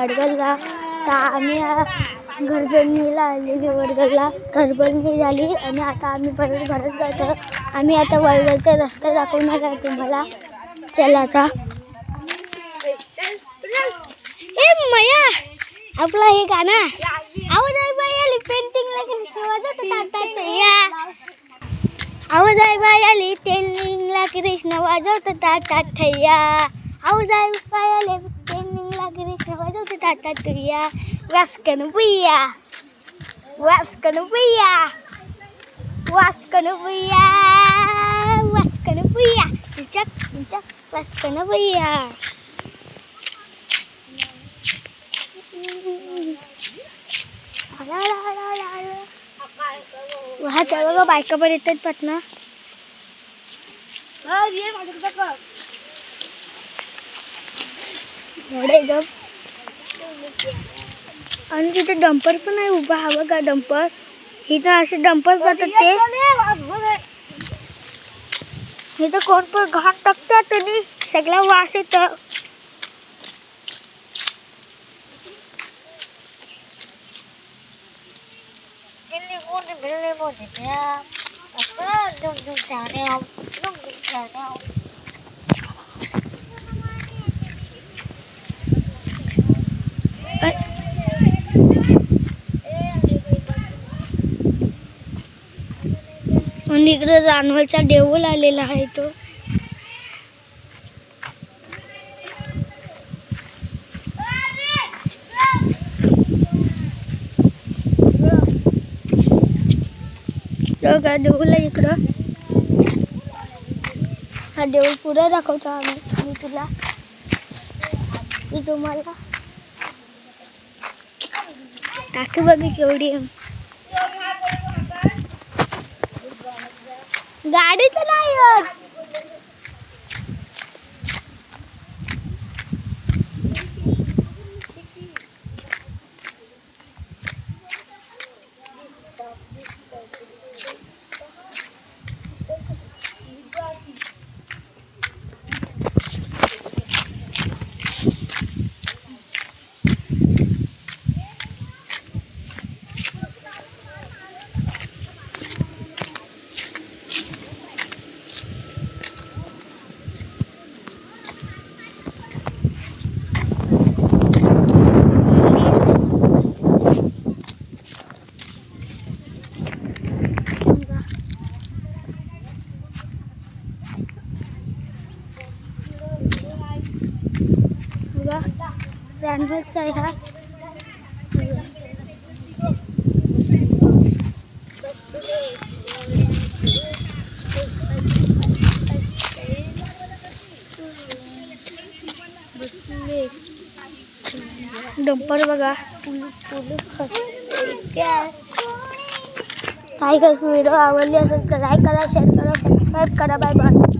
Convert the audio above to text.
वडगलला तर आम्ही घरबंदीला आलेली वडगलला घरबंदी झाली आणि आता आम्ही परत घरच जातो. आम्ही आता वडगलचा रस्ता दाखवणार आहे तुम्हाला. चला आता मया आपला हे गाणं आवाज आहे बाई पेंटिंगला कृष्ण वाजवत ताटात थैया. आवाज आहे बाई आली पेंटिंगला कृष्ण वाजवत ताटात थैया. आवाज आहे बाई आली पेंटिंगला कृष्ण वाजवत ताटात थैया. वास्कन बुया वास्कन बुया वास्कन बुया वास्कन बुया चक वास्कन बुया. वाहत्या बघा बायका पण येतात पटना. आणि तिथे डंपर पण आहे उभा. हा बघा डंपर. इथं असे डंपर जातात ते. इथं कोण पण घाट टाकतात आणि सगळा वास येतं. आणि इकडे रानवलचा देऊळ आलेला आहे तो. बघा देऊळ आहे इकडं. हा देऊळ पुरा दाखवतो आम्ही तुला. मी तुम्हाला टाकी बघ केवढी. गाडीचं नाही होत. रानवलचा आहे हा. डंपर बघा. काही व्हिडिओ आवडली असेल तर लाईक करा, शेअर करा, सबस्क्राईब करा. Bye bye.